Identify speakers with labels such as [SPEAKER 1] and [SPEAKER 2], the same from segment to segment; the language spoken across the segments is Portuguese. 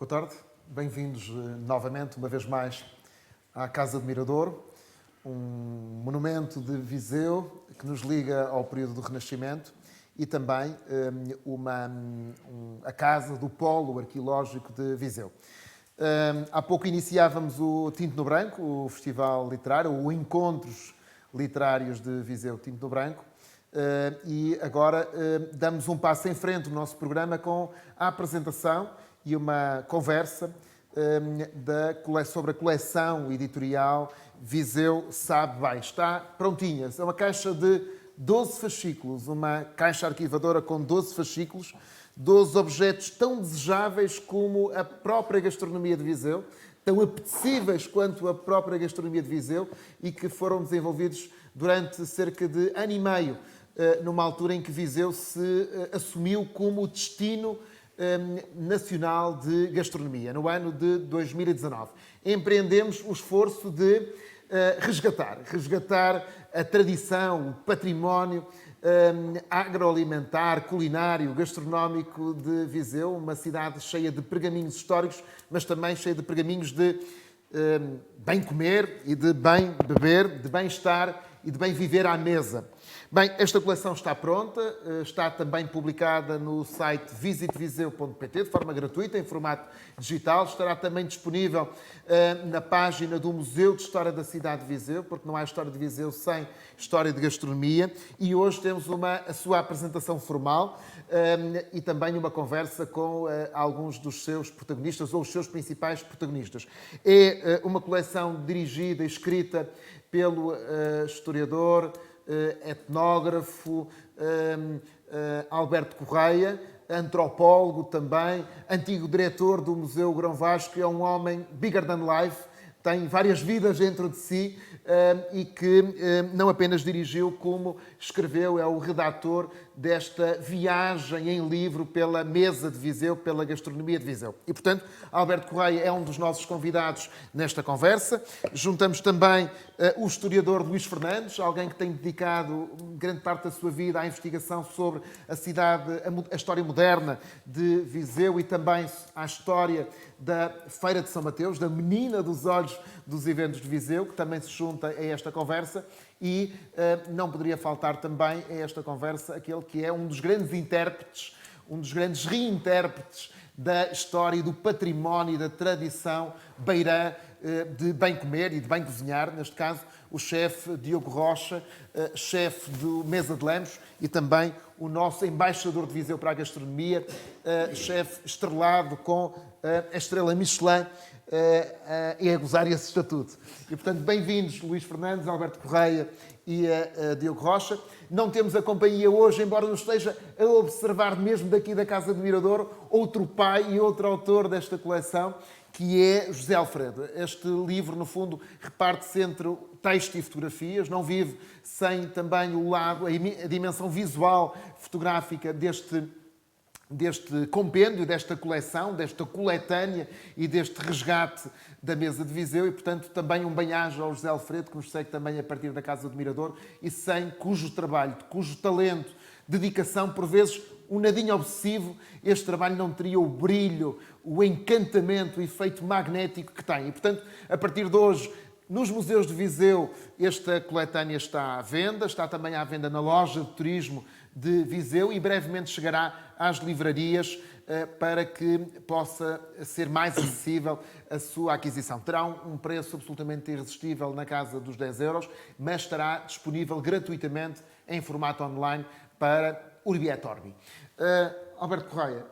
[SPEAKER 1] Boa tarde, bem-vindos novamente, uma vez mais, à Casa do Mirador, um monumento de Viseu que nos liga ao período do Renascimento e também a Casa do Polo Arqueológico de Viseu. Há pouco iniciávamos o Tinto no Branco, o festival literário, o Encontros Literários de Viseu Tinto no Branco, e agora damos um passo em frente no nosso programa com a apresentação e uma conversa sobre a coleção editorial Viseu Sabe Bem. Está prontinha. É uma caixa de 12 fascículos, uma caixa arquivadora com 12 fascículos, 12 objetos tão desejáveis como a própria gastronomia de Viseu, tão apetecíveis quanto a própria gastronomia de Viseu e que foram desenvolvidos durante cerca de ano e meio, numa altura em que Viseu se assumiu como o destino nacional de gastronomia, no ano de 2019. Empreendemos o esforço de resgatar a tradição, o património agroalimentar, culinário, gastronómico de Viseu, uma cidade cheia de pergaminhos históricos, mas também cheia de pergaminhos de bem comer e de bem beber, de bem-estar e de bem viver à mesa. Bem, esta coleção está pronta, está também publicada no site visitviseu.pt, de forma gratuita, em formato digital. Estará também disponível na página do Museu de História da Cidade de Viseu, porque não há História de Viseu sem História de Gastronomia. E hoje temos a sua apresentação formal e também uma conversa com alguns dos seus protagonistas, ou os seus principais protagonistas. É uma coleção dirigida e escrita pelo historiador, etnógrafo Alberto Correia, antropólogo também, antigo diretor do Museu Grão Vasco, é um homem bigger than life, tem várias vidas dentro de si e que não apenas dirigiu, como escreveu, é o redator desta viagem em livro pela mesa de Viseu, pela gastronomia de Viseu. E, portanto, Alberto Correia é um dos nossos convidados nesta conversa. Juntamos também o historiador Luís Fernandes, alguém que tem dedicado grande parte da sua vida à investigação sobre a cidade, a história moderna de Viseu e também à história da Feira de São Mateus, da menina dos olhos dos eventos de Viseu, que também se junta a esta conversa. E não poderia faltar também a esta conversa aquele que é um dos grandes intérpretes, um dos grandes reintérpretes da história e do património e da tradição beirã de bem comer e de bem cozinhar, neste caso o chefe Diogo Rocha, chefe do Mesa de Lemos e também o nosso embaixador de Viseu para a gastronomia, chefe estrelado com a estrela Michelin e a gozar esse estatuto. E, portanto, bem-vindos Luís Fernandes, Alberto Correia e Diogo Rocha. Não temos a companhia hoje, embora nos esteja a observar mesmo daqui da Casa do Mirador, outro pai e outro autor desta coleção, que é José Alfredo. Este livro, no fundo, reparte-se entre texto e fotografias, não vive sem também o lado, a dimensão visual fotográfica deste compêndio, desta coleção, desta coletânea e deste resgate da mesa de Viseu e, portanto, também um bem-aja ao José Alfredo, que nos segue também a partir da Casa do Mirador e sem cujo trabalho, cujo talento, dedicação, por vezes um nadinho obsessivo, este trabalho não teria o brilho, o encantamento, o efeito magnético que tem. E, portanto, a partir de hoje, nos museus de Viseu, esta coletânea está à venda, está também à venda na loja de turismo de Viseu e brevemente chegará às livrarias para que possa ser mais acessível a sua aquisição. Terá um preço absolutamente irresistível na casa dos 10 euros, mas estará disponível gratuitamente em formato online para Urbi et Orbi. Alberto Correia,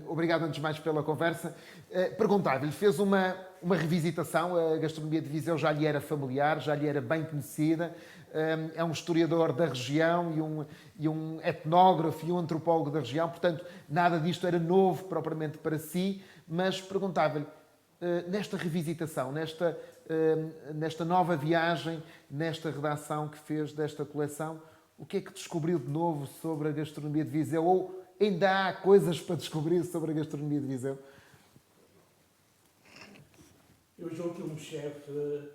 [SPEAKER 1] obrigado antes de mais pela conversa. Perguntava-lhe, fez uma revisitação, a gastronomia de Viseu já lhe era familiar, já lhe era bem conhecida, é um historiador da região e um etnógrafo e um antropólogo da região, portanto, nada disto era novo propriamente para si, mas perguntava-lhe, nesta revisitação, nesta nova viagem, nesta redação que fez desta coleção, o que é que descobriu de novo sobre a gastronomia de Viseu? Ou ainda há coisas para descobrir sobre a gastronomia de Viseu?
[SPEAKER 2] Eu julgo que um chefe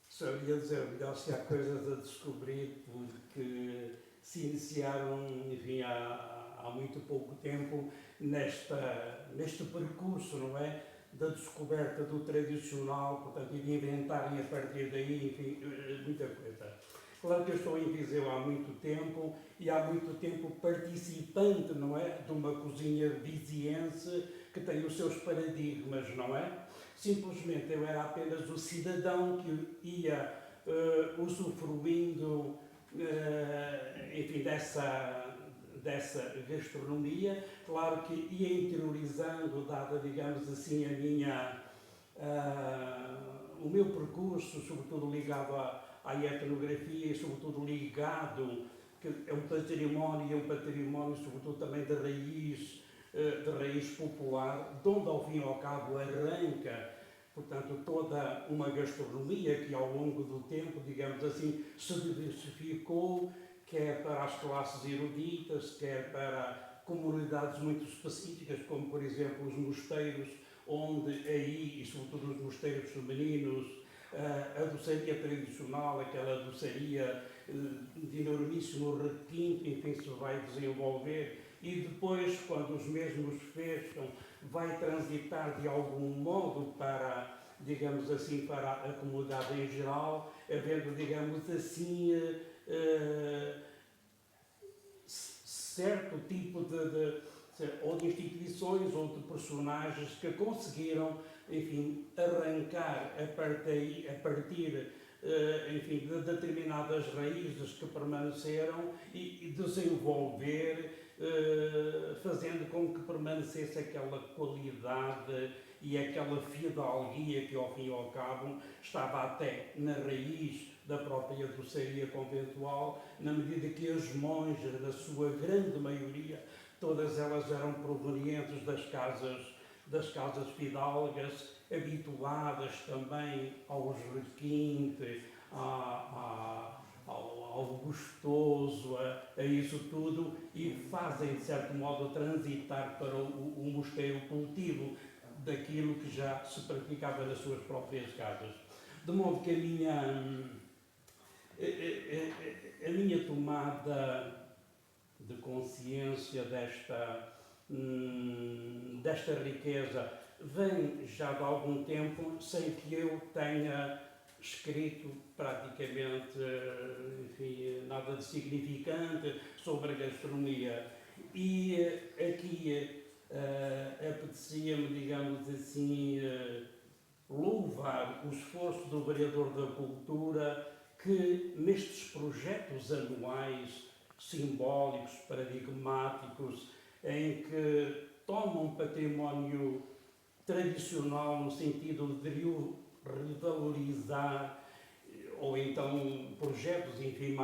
[SPEAKER 2] sabia dizer melhor se há coisas a descobrir, porque se iniciaram, enfim, há muito pouco tempo neste percurso, não é? da descoberta do tradicional, portanto, e de inventarem a partir daí, enfim, muita coisa. Claro que eu estou em Viseu há muito tempo e há muito tempo participante, não é, de uma cozinha viziense que tem os seus paradigmas, não é? Simplesmente eu era apenas o cidadão que ia usufruindo, enfim, dessa gastronomia. Claro que ia interiorizando, dada, digamos assim, o meu percurso, sobretudo ligado à etnografia e sobretudo ligado, que é um património sobretudo também de raiz popular, de onde ao fim e ao cabo arranca, portanto, toda uma gastronomia que ao longo do tempo, digamos assim, se diversificou, quer para as classes eruditas, quer para comunidades muito específicas, como por exemplo os mosteiros, onde aí, e sobretudo os mosteiros femininos, a doçaria tradicional, aquela doçaria de enormíssimo requinte, enfim, se vai desenvolver, e depois, quando os mesmos fecham, vai transitar de algum modo para, digamos assim, para a comunidade em geral, havendo, digamos assim, certo tipo ou de instituições ou de personagens que conseguiram, enfim, arrancar a partir enfim, de determinadas raízes que permaneceram e desenvolver, fazendo com que permanecesse aquela qualidade e aquela fidalguia que, ao fim e ao cabo, estava até na raiz da própria doçaria conventual, na medida que as monjas, na sua grande maioria, todas elas eram provenientes das casas fidalgas, habituadas também aos requintes, ao gostoso, a isso tudo, e fazem, de certo modo, transitar para o mosteiro cultivo daquilo que já se praticava nas suas próprias casas. De modo que a minha tomada de consciência desta riqueza vem já de algum tempo, sem que eu tenha escrito praticamente, enfim, nada de significante sobre a gastronomia. E aqui apetecia-me, digamos assim, louvar o esforço do Vereador da Cultura, que nestes projetos anuais, simbólicos, paradigmáticos, em que tomam património tradicional no sentido de revalorizar, ou então projetos, enfim,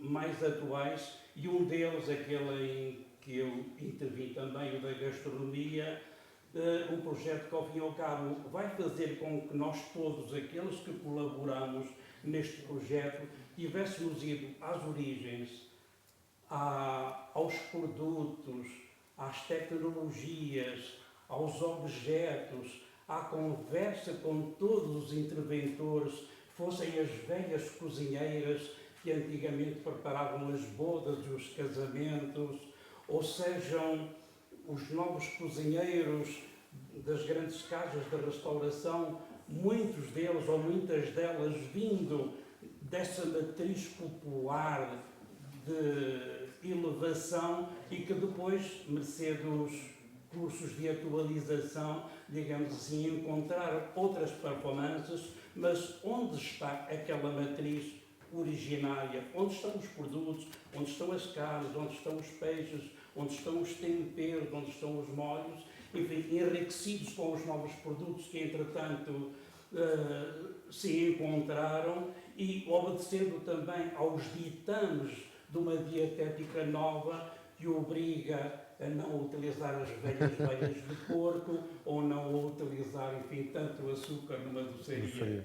[SPEAKER 2] mais atuais, e um deles, aquele em que eu intervim também, o da gastronomia, um projeto que, ao fim e ao cabo, vai fazer com que nós todos, aqueles que colaboramos neste projeto, tivéssemos ido às origens, aos produtos, às tecnologias, aos objetos, à conversa com todos os interventores, fossem as velhas cozinheiras que antigamente preparavam as bodas e os casamentos, ou sejam os novos cozinheiros das grandes casas de restauração, muitos deles ou muitas delas vindo dessa matriz popular de elevação e que depois, mercê dos cursos de atualização, digamos assim, encontraram outras performances, mas onde está aquela matriz originária? Onde estão os produtos? Onde estão as carnes? Onde estão os peixes? Onde estão os temperos? Onde estão os molhos? Enfim, enriquecidos com os novos produtos que, entretanto, se encontraram e obedecendo também aos ditames de uma dietética nova que obriga a não utilizar as velhas veias de porco ou não utilizar, enfim, tanto açúcar numa doçaria.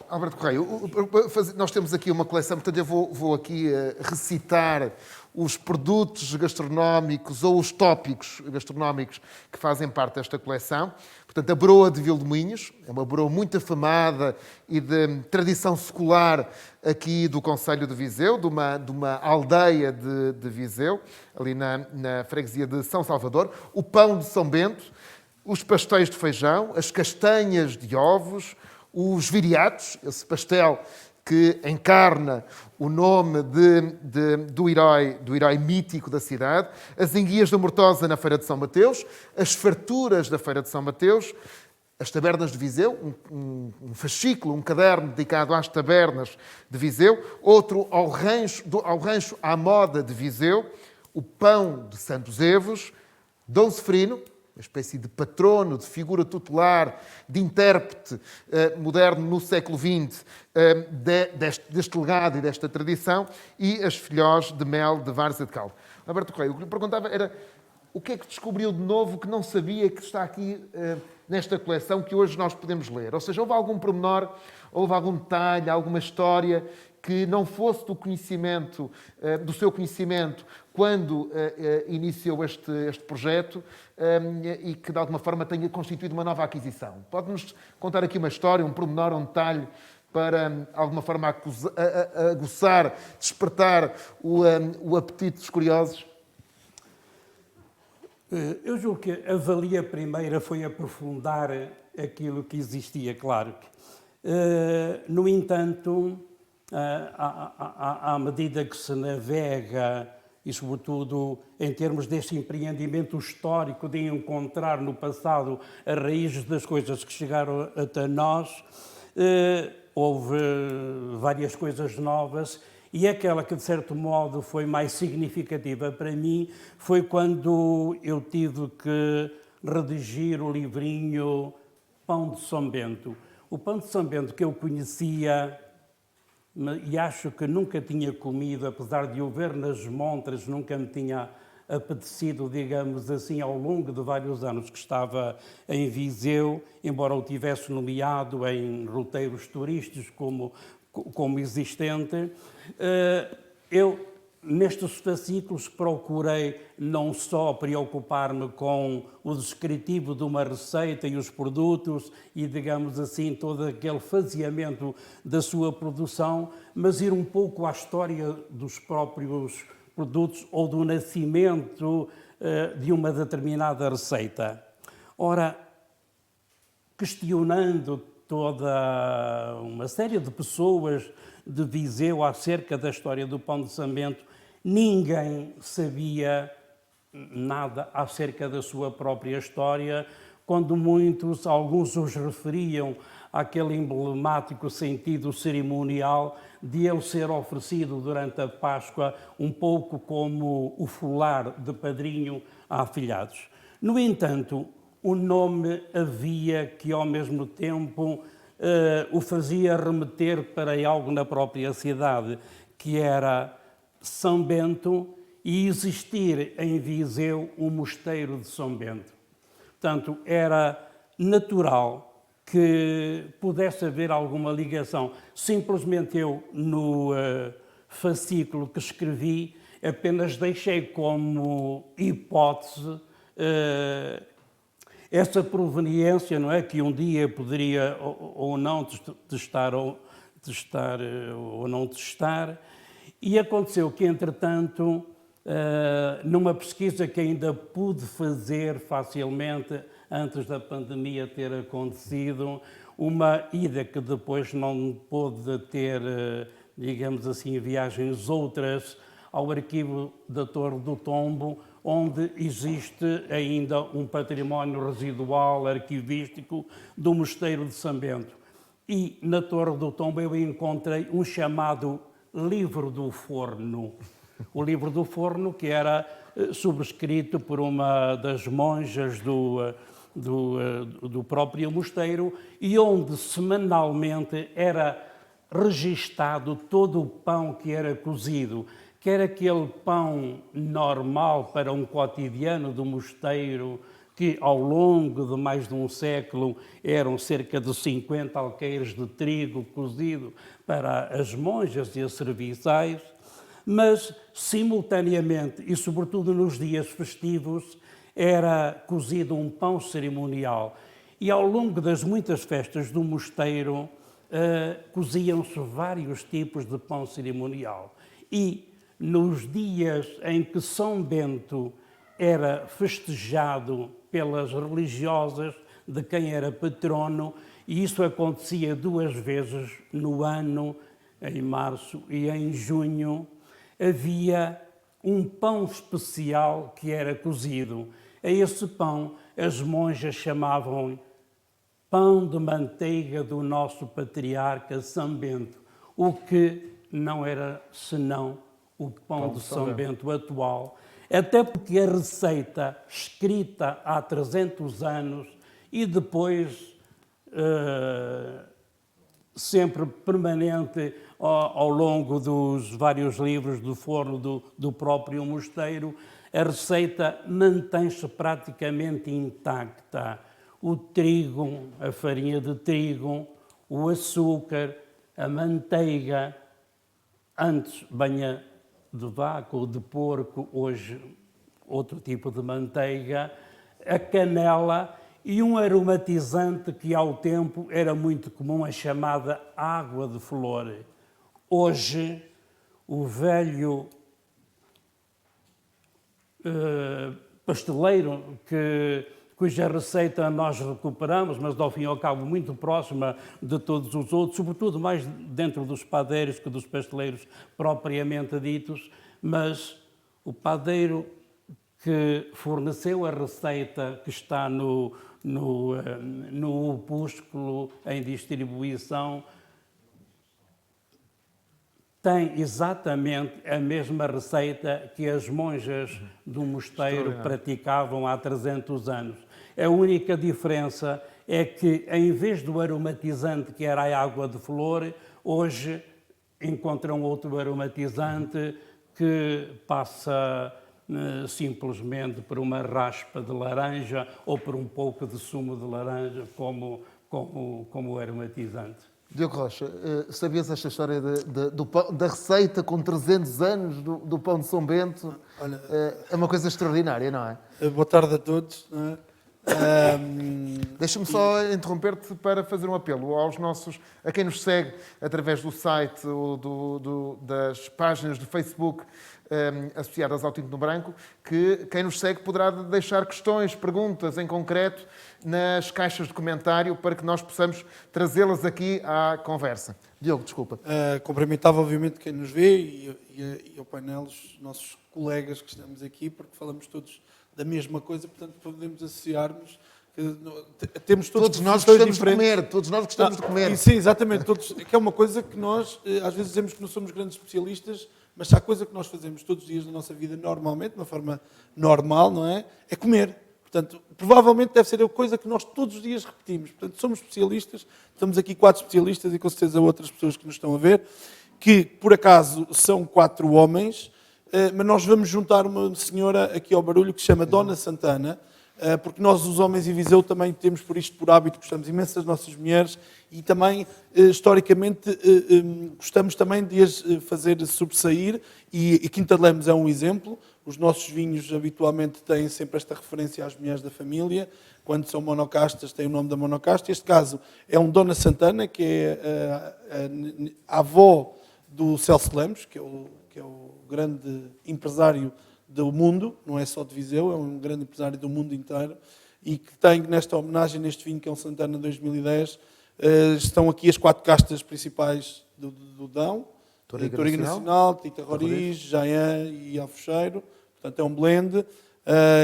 [SPEAKER 1] Alberto Correia, nós temos aqui uma coleção, portanto eu vou aqui recitar os produtos gastronómicos ou os tópicos gastronómicos que fazem parte desta coleção. Portanto, a broa de Vilmoinhos, é uma broa muito afamada e de tradição secular aqui do concelho de Viseu, de uma aldeia de Viseu, ali na freguesia de São Salvador. O pão de São Bento, os pastéis de feijão, as castanhas de ovos, os viriatos, esse pastel que encarna o nome do herói mítico da cidade, as enguias da Mortosa na Feira de São Mateus, as farturas da Feira de São Mateus, as tabernas de Viseu, um fascículo, um caderno dedicado às tabernas de Viseu, outro ao rancho à moda de Viseu, o pão de Santos Evos, Dom Seferino, uma espécie de patrono, de figura tutelar, de intérprete moderno no século XX deste legado e desta tradição, e as filhós de mel de Várzea de Calvo. Alberto Correia, o que lhe perguntava era o que é que descobriu de novo que não sabia que está aqui nesta coleção que hoje nós podemos ler? Ou seja, houve algum pormenor, houve algum detalhe, alguma história que não fosse do seu conhecimento quando iniciou este projeto e que de alguma forma tenha constituído uma nova aquisição. Pode-nos contar aqui uma história, um pormenor, um detalhe para de alguma forma aguçar, despertar o apetite dos curiosos?
[SPEAKER 2] Eu julgo que a valia primeira foi aprofundar aquilo que existia, claro. No entanto, à medida que se navega, e sobretudo em termos deste empreendimento histórico de encontrar no passado as raízes das coisas que chegaram até nós, houve várias coisas novas, e aquela que de certo modo foi mais significativa para mim foi quando eu tive que redigir o livrinho Pão de São Bento. O Pão de São Bento que eu conhecia e acho que nunca tinha comido, apesar de o ver nas montras, nunca me tinha apetecido, digamos assim, ao longo de vários anos que estava em Viseu, embora o tivesse nomeado em roteiros turísticos como existente. Eu, nestes fascículos, procurei não só preocupar-me com o descritivo de uma receita e os produtos e, digamos assim, todo aquele faseamento da sua produção, mas ir um pouco à história dos próprios produtos ou do nascimento de uma determinada receita. Ora, questionando toda uma série de pessoas de Viseu acerca da história do Pão de São Bento, ninguém sabia nada acerca da sua própria história, quando alguns os referiam àquele emblemático sentido cerimonial de ele ser oferecido durante a Páscoa, um pouco como o folar de padrinho a afilhados. No entanto, o nome havia que, ao mesmo tempo, o fazia remeter para algo na própria cidade, que era São Bento, e existir em Viseu um mosteiro de São Bento. Portanto, era natural que pudesse haver alguma ligação. Simplesmente eu, no fascículo que escrevi, apenas deixei como hipótese essa proveniência, não é? Que um dia poderia ou não testar ou não testar. E aconteceu que, entretanto, numa pesquisa que ainda pude fazer facilmente antes da pandemia ter acontecido, uma ida que depois não pôde ter, digamos assim, viagens outras, ao arquivo da Torre do Tombo, onde existe ainda um património residual arquivístico do Mosteiro de São Bento. E na Torre do Tombo eu encontrei um chamado Livro do Forno. O Livro do Forno, que era subscrito por uma das monjas do próprio mosteiro, e onde semanalmente era registado todo o pão que era cozido, quer aquele pão normal para um cotidiano do mosteiro, que ao longo de mais de um século eram cerca de 50 alqueires de trigo cozido para as monjas e as serviçais, mas simultaneamente e sobretudo nos dias festivos era cozido um pão cerimonial e ao longo das muitas festas do mosteiro coziam-se vários tipos de pão cerimonial e nos dias em que São Bento era festejado pelas religiosas de quem era patrono, e isso acontecia 2 vezes no ano, em março e em junho, havia um pão especial que era cozido. A esse pão as monjas chamavam pão de manteiga do nosso patriarca São Bento, o que não era senão o pão de São Bento atual, até porque a receita escrita há 300 anos e depois sempre permanente ao longo dos vários livros do forno do próprio mosteiro, a receita mantém-se praticamente intacta. O trigo, a farinha de trigo, o açúcar, a manteiga, antes banha de vaca ou de porco, hoje outro tipo de manteiga, a canela e um aromatizante que ao tempo era muito comum, a chamada água de flor. Hoje, o velho pasteleiro cuja receita nós recuperamos, mas ao fim e ao cabo muito próxima de todos os outros, sobretudo mais dentro dos padeiros que dos pasteleiros propriamente ditos, mas o padeiro que forneceu a receita que está no opúsculo em distribuição tem exatamente a mesma receita que as monjas do mosteiro praticavam há 300 anos. A única diferença é que, em vez do aromatizante que era a água de flor, hoje encontram outro aromatizante que passa simplesmente por uma raspa de laranja ou por um pouco de sumo de laranja como aromatizante.
[SPEAKER 1] Diogo Rocha, sabias esta história da receita com 300 anos do pão de São Bento?
[SPEAKER 3] Olha,
[SPEAKER 1] é uma coisa extraordinária, não é?
[SPEAKER 3] boa tarde a todos. Não é?
[SPEAKER 1] Deixa-me só interromper-te para fazer um apelo a quem nos segue através do site ou das páginas de Facebook associadas ao Tinto no Branco, que quem nos segue poderá deixar questões, perguntas em concreto nas caixas de comentário para que nós possamos trazê-las aqui à conversa. Diogo, desculpa.
[SPEAKER 3] Cumprimentava obviamente quem nos vê e ao painel, os nossos colegas que estamos aqui, porque falamos todos da mesma coisa, portanto podemos associar-nos. Temos
[SPEAKER 1] todos nós gostamos de comer, todos nós gostamos de comer.
[SPEAKER 3] Sim, exatamente, todos, que é uma coisa que nós às vezes dizemos que não somos grandes especialistas, mas se há coisa que nós fazemos todos os dias na nossa vida normalmente, de uma forma normal, não é? É comer. Portanto, provavelmente deve ser a coisa que nós todos os dias repetimos. Portanto, somos especialistas, estamos aqui 4 especialistas e com certeza outras pessoas que nos estão a ver, que por acaso são 4 homens, mas nós vamos juntar uma senhora aqui ao barulho que se chama Dona Santana, porque nós, os homens em Viseu, também temos por isto por hábito, gostamos imenso das nossas mulheres e também, historicamente, gostamos também de as fazer sobressair e Quinta de Lemos é um exemplo. Os nossos vinhos habitualmente têm sempre esta referência às mulheres da família, quando são monocastas têm o nome da monocasta. Este caso é um Dona Santana, que é a avó do Celso Lemos, que é o grande empresário do mundo, não é só de Viseu, é um grande empresário do mundo inteiro, e que tem nesta homenagem, neste vinho que é um Santana 2010, estão aqui as 4 castas principais do Dão, Toriga Nacional, Tita Roriz, Jaian e Alfecheiro, portanto é um blend.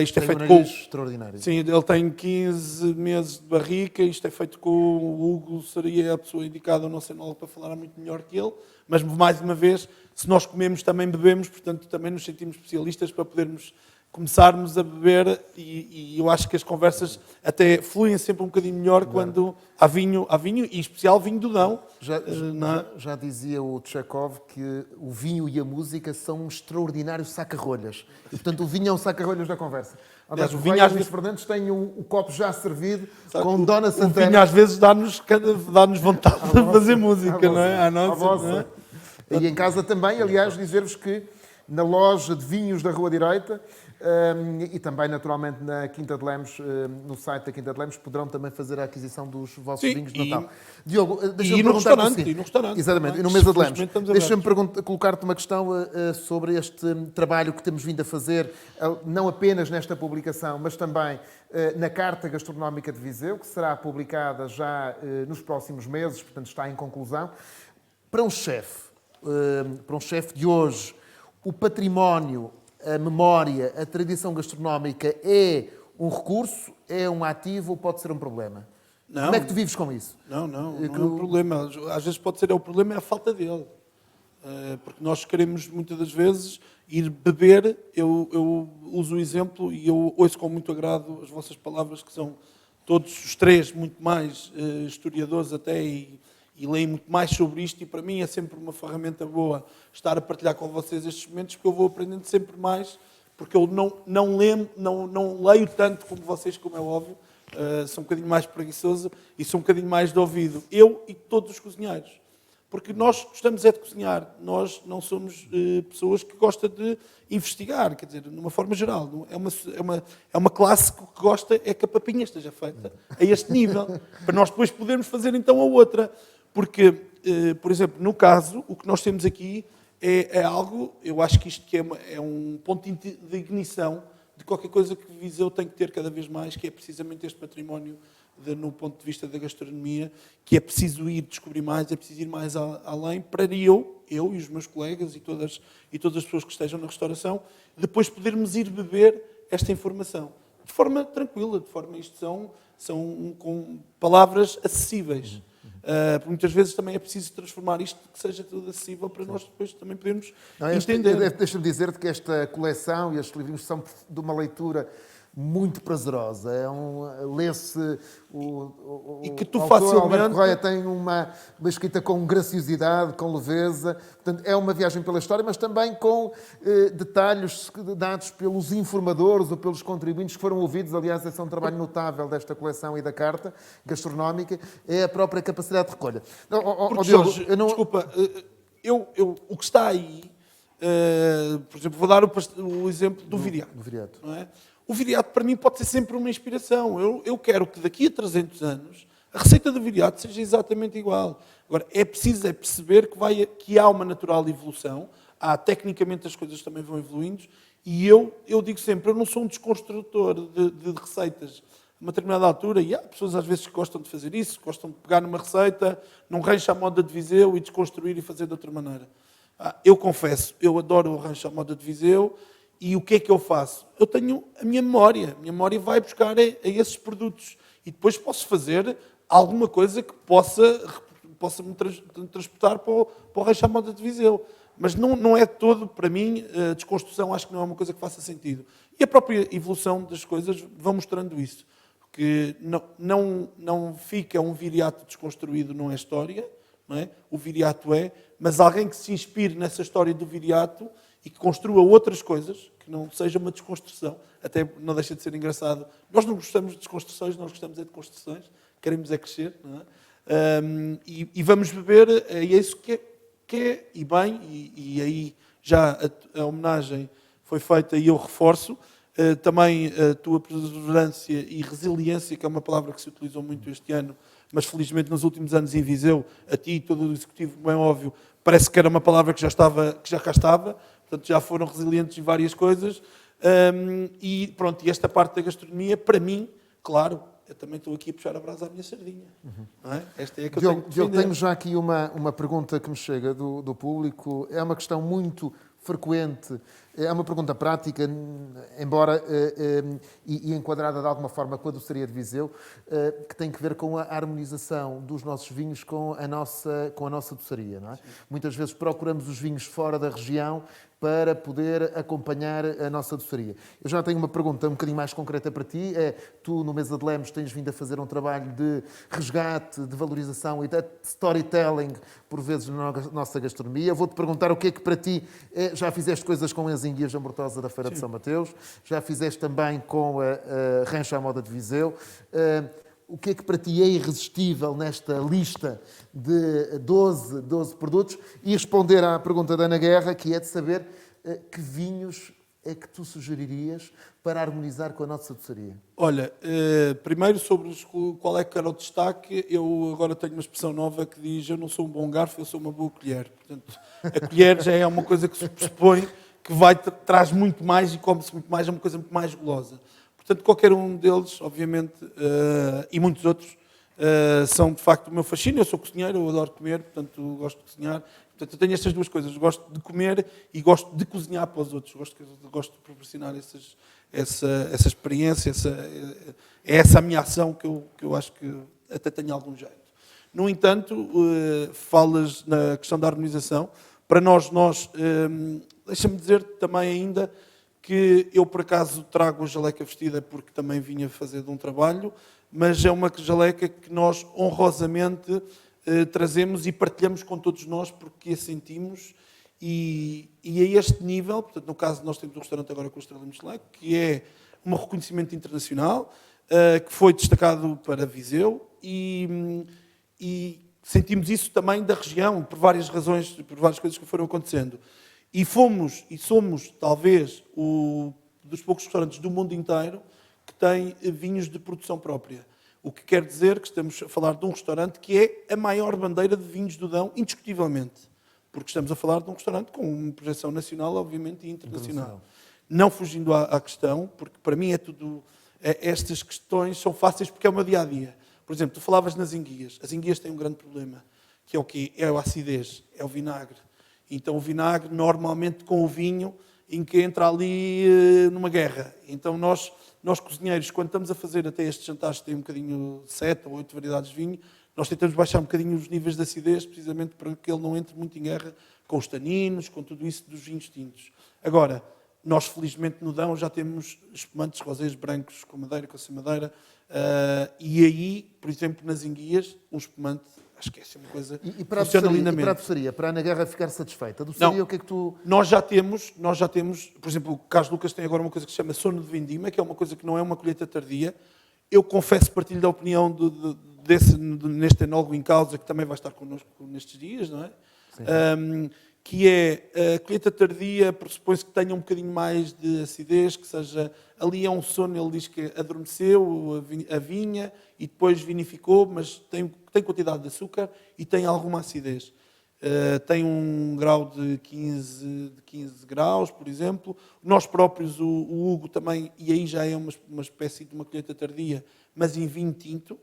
[SPEAKER 3] Isto é feito com...
[SPEAKER 1] extraordinário.
[SPEAKER 3] Sim, ele tem 15 meses de barrica, isto é feito com o Hugo, seria a pessoa indicada, não sei para falar muito melhor que ele, mas mais uma vez, se nós comemos também bebemos, portanto também nos sentimos especialistas para podermos começarmos a beber e eu acho que as conversas até fluem sempre um bocadinho melhor quando há vinho e em especial vinho do Dão.
[SPEAKER 1] Já dizia o Tchekov que o vinho e a música são um extraordinário saca-rolhas. E, portanto, o vinho é um saca-rolhas da conversa. Aliás, o vinho às vezes Fernandes tem o copo já servido com Dona Santana.
[SPEAKER 3] O vinho às vezes dá-nos vontade de fazer música, não é? À nossa, não é?
[SPEAKER 1] E em casa também, aliás, dizer-vos que na loja de vinhos da Rua Direita e também, naturalmente, na Quinta de Lemos, no site da Quinta de Lemos, poderão também fazer a aquisição dos vossos
[SPEAKER 3] Sim,
[SPEAKER 1] vinhos de Natal.
[SPEAKER 3] e-
[SPEAKER 1] Diogo, deixa-me
[SPEAKER 3] e no
[SPEAKER 1] perguntar por
[SPEAKER 3] restaurante,
[SPEAKER 1] si.
[SPEAKER 3] e no restaurante
[SPEAKER 1] Exatamente,
[SPEAKER 3] também.
[SPEAKER 1] e no Mesa de Lemos.
[SPEAKER 3] Felizmente estamos
[SPEAKER 1] Deixa-me colocar-te uma questão sobre este trabalho que temos vindo a fazer, não apenas nesta publicação, mas também na Carta Gastronómica de Viseu, que será publicada já nos próximos meses, portanto está em conclusão. Para um chefe de hoje, o património, a memória, a tradição gastronómica é um recurso, é um ativo ou pode ser um problema?
[SPEAKER 3] Não.
[SPEAKER 1] Como é que tu vives com isso?
[SPEAKER 3] Não é um problema. Às vezes pode ser o problema, é a falta dele. Porque nós queremos, muitas das vezes, ir beber. Eu uso o exemplo e eu ouço com muito agrado as vossas palavras, que são todos os três muito mais historiadores até e leem muito mais sobre isto, e para mim é sempre uma ferramenta boa estar a partilhar com vocês estes momentos, porque eu vou aprendendo sempre mais, porque eu não leio tanto como vocês, como é óbvio, sou um bocadinho mais preguiçoso e sou um bocadinho mais de ouvido, eu e todos os cozinheiros, porque nós gostamos de cozinhar, nós não somos pessoas que gostam de investigar, quer dizer, de uma forma geral, é uma classe que gosta é que a papinha esteja feita a este nível, para nós depois podermos fazer então a outra. Porque, por exemplo, no caso, o que nós temos aqui é algo, eu acho que isto que é um ponto de ignição de qualquer coisa que Viseu tem que ter cada vez mais, que é precisamente este património no ponto de vista da gastronomia, que é preciso ir descobrir mais, é preciso ir mais além, para eu e os meus colegas e todas as pessoas que estejam na restauração, depois podermos ir beber esta informação. De forma tranquila, de forma isto são com palavras acessíveis. Porque muitas vezes também é preciso transformar isto, que seja tudo acessível para nós depois também podermos entender.
[SPEAKER 1] Deixa-me dizer-te que esta coleção e estes livrinhos são de uma leitura muito prazerosa. Lê-se
[SPEAKER 3] e que tu
[SPEAKER 1] o autor,
[SPEAKER 3] facilmente...
[SPEAKER 1] Alberto Correia tem uma escrita com graciosidade, com leveza. Portanto, é uma viagem pela história, mas também com detalhes dados pelos informadores ou pelos contribuintes que foram ouvidos. Aliás, esse é um trabalho notável desta coleção e da Carta Gastronómica, é a própria capacidade de recolha.
[SPEAKER 3] Porque,
[SPEAKER 1] Diogo,
[SPEAKER 3] Jorge, desculpa, o que está aí, por exemplo, vou dar o exemplo do viriato. Não é? O viriato, para mim, pode ser sempre uma inspiração. Eu quero que daqui a 300 anos a receita do viriato seja exatamente igual. Agora, é preciso perceber que há uma natural evolução, tecnicamente as coisas também vão evoluindo, e eu digo sempre, eu não sou um desconstrutor de receitas a uma determinada altura, e há pessoas às vezes que gostam de fazer isso, gostam de pegar numa receita, num rancho à moda de Viseu e desconstruir e fazer de outra maneira. Eu confesso, eu adoro o rancho à moda de Viseu. E o que é que eu faço? Eu tenho a minha memória. A minha memória vai buscar a esses produtos. E depois posso fazer alguma coisa que possa me transportar para o rancho à moda de Viseu. Mas não é todo, para mim, a desconstrução acho que não é uma coisa que faça sentido. E a própria evolução das coisas vai mostrando isso. Porque não fica um viriato desconstruído, não é história. Não é? O viriato é. Mas alguém que se inspire nessa história do viriato e que construa outras coisas, que não seja uma desconstrução, até não deixa de ser engraçado. Nós não gostamos de desconstruções, nós gostamos de construções, queremos crescer, não é? E vamos beber, é isso que é e bem, e aí já a homenagem foi feita e eu reforço, também a tua perseverança e resiliência, que é uma palavra que se utilizou muito este ano, mas felizmente nos últimos anos em Viseu, a ti e todo o executivo, como é óbvio, parece que era uma palavra que já cá estava, portanto já foram resilientes em várias coisas, e pronto, e esta parte da gastronomia, para mim, claro, eu também estou aqui a puxar a brasa à minha sardinha. Não é? Esta é a que eu tenho que defender.
[SPEAKER 1] Tenho já aqui uma pergunta que me chega do público, é uma questão muito frequente, é uma pergunta prática, embora e enquadrada de alguma forma com a doçaria de Viseu, que tem que ver com a harmonização dos nossos vinhos com a nossa doçaria. Não é? Muitas vezes procuramos os vinhos fora da região para poder acompanhar a nossa doçaria. Eu já tenho uma pergunta um bocadinho mais concreta para ti. Tu, no Mesa de Lemos, tens vindo a fazer um trabalho de resgate, de valorização e de storytelling, por vezes, na nossa gastronomia. Vou-te perguntar o que é que para ti já fizeste coisas com as enguias da Mortosa da Feira de São Mateus, já fizeste também com a Rancho à Moda de Viseu. o que é que para ti é irresistível nesta lista de 12 produtos e responder à pergunta da Ana Guerra, que é de saber que vinhos é que tu sugeririas para harmonizar com a nossa doçaria?
[SPEAKER 3] Olha, primeiro sobre qual é que era o destaque, eu agora tenho uma expressão nova que diz: eu não sou um bom garfo, eu sou uma boa colher. Portanto, a colher já é uma coisa que se pressupõe que traz muito mais e come-se muito mais, é uma coisa muito mais golosa. Portanto, qualquer um deles, obviamente, e muitos outros, são de facto o meu fascínio. Eu sou cozinheiro, eu adoro comer, portanto gosto de cozinhar. Portanto, eu tenho estas duas coisas: gosto de comer e gosto de cozinhar para os outros. Gosto de proporcionar essa experiência, é essa a minha ação que eu acho que até tenho algum jeito. No entanto, falas na questão da harmonização. Para nós deixa-me dizer também ainda que eu, por acaso, trago a jaleca vestida porque também vinha fazer de um trabalho, mas é uma jaleca que nós honrosamente trazemos e partilhamos com todos nós porque a sentimos e a este nível, portanto, no caso nós temos um restaurante agora com a Estrela Michelin, que é um reconhecimento internacional, que foi destacado para Viseu e sentimos isso também da região, por várias razões, por várias coisas que foram acontecendo. E somos talvez dos poucos restaurantes do mundo inteiro que têm vinhos de produção própria. O que quer dizer que estamos a falar de um restaurante que é a maior bandeira de vinhos do Dão, indiscutivelmente. Porque estamos a falar de um restaurante com uma projeção nacional, obviamente, e internacional. Não fugindo à questão, porque para mim estas questões são fáceis porque é o meu dia-a-dia. Por exemplo, tu falavas nas enguias. As enguias têm um grande problema, que é o quê? É a acidez, é o vinagre. Então o vinagre, normalmente com o vinho, em que entra ali numa guerra. Então nós cozinheiros, quando estamos a fazer até estes jantares que têm um bocadinho 7 ou 8 variedades de vinho, nós tentamos baixar um bocadinho os níveis de acidez, precisamente para que ele não entre muito em guerra com os taninos, com tudo isso dos vinhos tintos. Agora, nós felizmente no Dão já temos espumantes rosés brancos com madeira, com sem madeira, e aí, por exemplo, nas enguias, um espumante, acho que essa é uma coisa que funciona lindamente.
[SPEAKER 1] E para a doçaria, para a Ana Guerra ficar satisfeita? A doçaria, o que é que tu...
[SPEAKER 3] Nós já temos, por exemplo, o Carlos Lucas tem agora uma coisa que se chama sono de vindima, que é uma coisa que não é uma colheita tardia. Eu confesso, partilho da opinião neste enólogo em causa, que também vai estar connosco nestes dias, não é? Que é a colheita tardia, pressupõe-se que tenha um bocadinho mais de acidez, que seja, ali é um sono, ele diz que adormeceu a vinha e depois vinificou, mas tem quantidade de açúcar e tem alguma acidez. Tem um grau de 15 graus, por exemplo. Nós próprios, o Hugo também, e aí já é uma espécie de uma colheita tardia, mas em vinho tinto.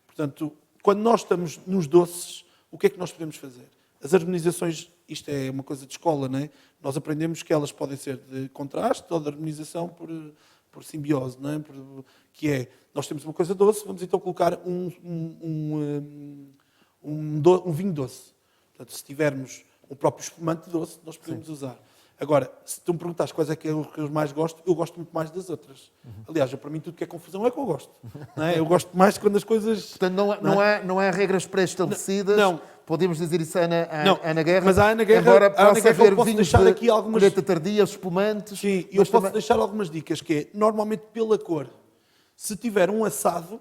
[SPEAKER 3] Portanto, quando nós estamos nos doces, o que é que nós podemos fazer? As harmonizações, isto é uma coisa de escola, não é? Nós aprendemos que elas podem ser de contraste ou de harmonização por simbiose, não é? Que é, nós temos uma coisa doce, vamos então colocar um vinho doce. Portanto, se tivermos um próprio espumante doce, nós podemos usar. Agora, se tu me perguntares quais é que eu mais gosto, eu gosto muito mais das outras. Aliás, para mim tudo que é confusão é que eu gosto. Não é? Eu gosto mais quando as coisas...
[SPEAKER 1] Portanto, não há regras pré-estabelecidas.
[SPEAKER 3] Não.
[SPEAKER 1] Podemos dizer isso à Ana Guerra.
[SPEAKER 3] Mas a Ana Guerra,
[SPEAKER 1] embora possa haver
[SPEAKER 3] eu posso
[SPEAKER 1] vinhos
[SPEAKER 3] deixar
[SPEAKER 1] de
[SPEAKER 3] aqui algumas...
[SPEAKER 1] colheita tardia, espumantes...
[SPEAKER 3] Sim, eu posso deixar algumas dicas, que é, normalmente pela cor. Se tiver um assado,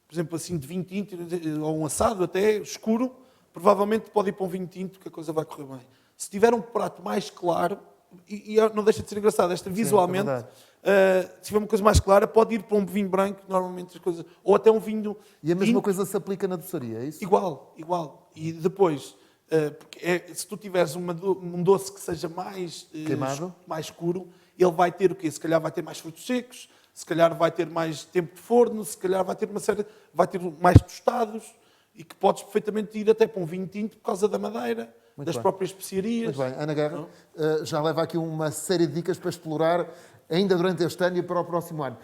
[SPEAKER 3] por exemplo, assim de vinho tinto, ou um assado até escuro, provavelmente pode ir para um vinho tinto, que a coisa vai correr bem. Se tiver um prato mais claro, e não deixa de ser engraçado, visualmente, se tiver uma coisa mais clara, pode ir para um vinho branco, normalmente as coisas... Ou até um vinho...
[SPEAKER 1] E a mesma
[SPEAKER 3] tinto.
[SPEAKER 1] coisa se aplica na doçaria, é isso?
[SPEAKER 3] Igual. E depois, se tu tiveres um doce que seja mais
[SPEAKER 1] queimado,
[SPEAKER 3] mais escuro, ele vai ter o quê? Se calhar vai ter mais frutos secos, se calhar vai ter mais tempo de forno, se calhar vai ter mais tostados, e que podes perfeitamente ir até para um vinho tinto por causa da madeira, das próprias especiarias.
[SPEAKER 1] Muito bem. Ana Guerra já leva aqui uma série de dicas para explorar ainda durante este ano e para o próximo ano.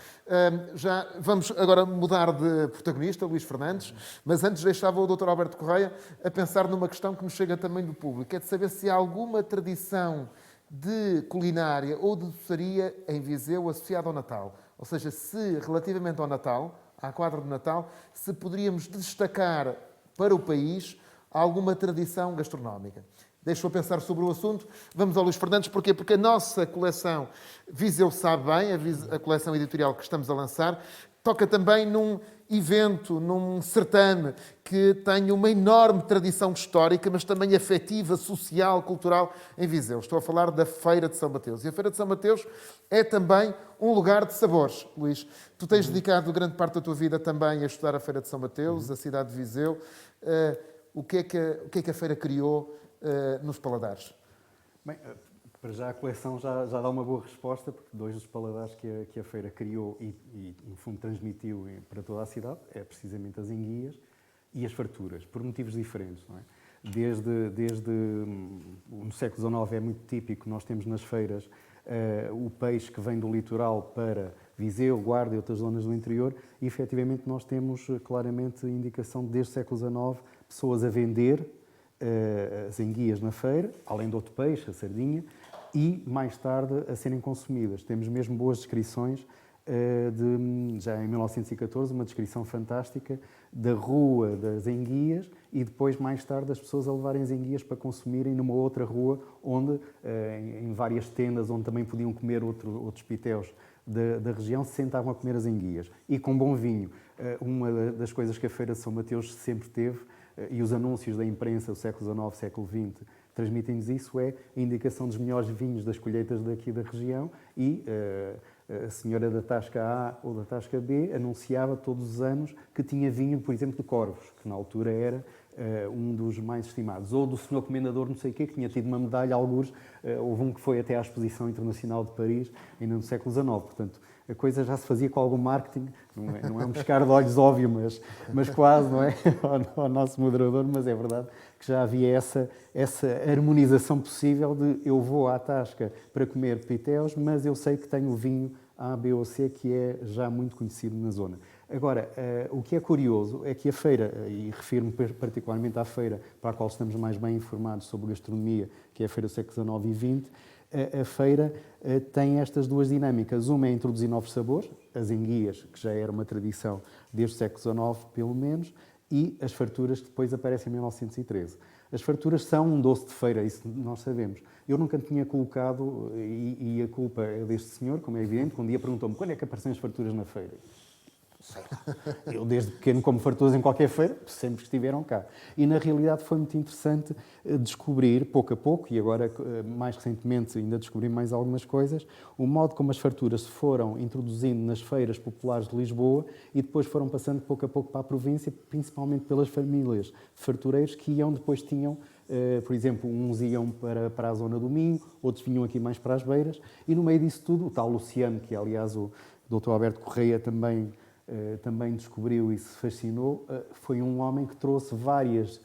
[SPEAKER 1] Já vamos agora mudar de protagonista, Luís Fernandes, mas antes deixava o Dr. Alberto Correia a pensar numa questão que nos chega também do público, é de saber se há alguma tradição de culinária ou de doçaria em Viseu associada ao Natal. Ou seja, se relativamente ao Natal, à quadra de Natal, se poderíamos destacar para o país alguma tradição gastronómica. deixou pensar sobre o assunto. Vamos ao Luís Fernandes, porquê? Porque a nossa coleção Viseu Sabe Bem, a coleção editorial que estamos a lançar, toca também num evento, num certame que tem uma enorme tradição histórica, mas também afetiva, social, cultural em Viseu. Estou a falar da Feira de São Mateus. E a Feira de São Mateus é também um lugar de sabores, Luís. Tu tens dedicado grande parte da tua vida também a estudar a Feira de São Mateus, a cidade de Viseu. O que é que a feira criou nos paladares?
[SPEAKER 4] Bem, para já a coleção já dá uma boa resposta, porque dois dos paladares que a feira criou e, no fundo, transmitiu para toda a cidade é precisamente as enguias e as farturas, por motivos diferentes, não é? Desde no século XIX é muito típico, nós temos nas feiras o peixe que vem do litoral para Viseu, Guarda e outras zonas do interior, e efetivamente nós temos claramente indicação desde o século XIX, pessoas a vender as enguias na feira, além do outro peixe, a sardinha, e mais tarde a serem consumidas. Temos mesmo boas descrições já em 1914, uma descrição fantástica da rua das enguias e depois, mais tarde, as pessoas a levarem as enguias para consumirem numa outra rua, onde, em várias tendas, onde também podiam comer outros pitéus da região, se sentavam a comer as enguias. E com bom vinho. Uma das coisas que a Feira de São Mateus sempre teve, e os anúncios da imprensa do século XIX, século XX, transmitem-nos isso, é a indicação dos melhores vinhos das colheitas daqui da região e a senhora da Tasca A ou da Tasca B anunciava todos os anos que tinha vinho, por exemplo, de Corvos, que na altura era um dos mais estimados. Ou do senhor comendador não sei o quê, que tinha tido uma medalha, algures, houve um que foi até à Exposição Internacional de Paris, ainda no século XIX. Portanto, a coisa já se fazia com algum marketing, não é um pescar de olhos óbvio, mas quase, não é? Ao nosso moderador, mas é verdade que já havia essa harmonização possível de eu vou à Tasca para comer pitéus, mas eu sei que tenho o vinho A, B ou C que é já muito conhecido na zona. Agora, o que é curioso é que a feira, e refiro-me particularmente à feira para a qual estamos mais bem informados sobre gastronomia, que é a feira do século XIX e XX, a feira tem estas duas dinâmicas. Uma é introduzir novos sabores, as enguias, que já era uma tradição desde o século XIX, pelo menos, e as farturas, que depois aparecem em 1913. As farturas são um doce de feira, isso nós sabemos. Eu nunca tinha colocado, e a culpa é deste senhor, como é evidente, que um dia perguntou-me quando é que aparecem as farturas na feira. Eu, desde pequeno, como farturas em qualquer feira, sempre estiveram cá. E, na realidade, foi muito interessante descobrir, pouco a pouco, e agora, mais recentemente, ainda descobri mais algumas coisas, o modo como as farturas se foram introduzindo nas feiras populares de Lisboa e depois foram passando, pouco a pouco, para a província, principalmente pelas famílias de fartureiros que depois tinham, por exemplo, uns iam para a zona do Minho, outros vinham aqui mais para as beiras, e no meio disso tudo, o tal Luciano, que, aliás, o Dr. Alberto Correia também descobriu e se fascinou, foi um homem que trouxe várias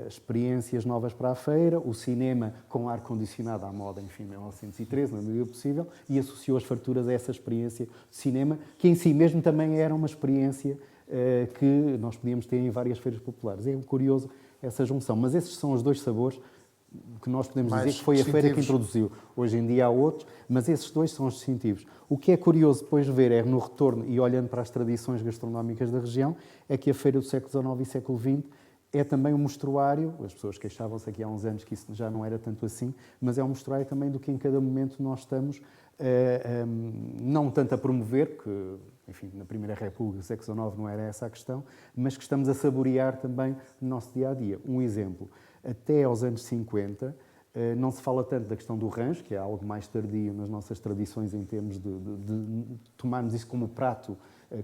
[SPEAKER 4] experiências novas para a feira, o cinema com ar-condicionado à moda, enfim, em 1913, na medida possível, e associou as farturas a essa experiência de cinema, que em si mesmo também era uma experiência que nós podíamos ter em várias feiras populares. É curioso essa junção, mas esses são os dois sabores que nós podemos dizer que foi a feira que introduziu. Hoje em dia há outros, mas esses dois são os distintivos. O que é curioso depois de ver é no retorno e olhando para as tradições gastronómicas da região, é que a feira do século XIX e século XX é também um mostruário, as pessoas queixavam-se aqui há uns anos que isso já não era tanto assim, mas é um mostruário também do que em cada momento nós estamos, não tanto a promover, que, enfim, na Primeira República, no século XIX não era essa a questão, mas que estamos a saborear também no nosso dia-a-dia. Um exemplo, até aos anos 50, não se fala tanto da questão do rancho, que é algo mais tardio nas nossas tradições em termos de tomarmos isso como prato,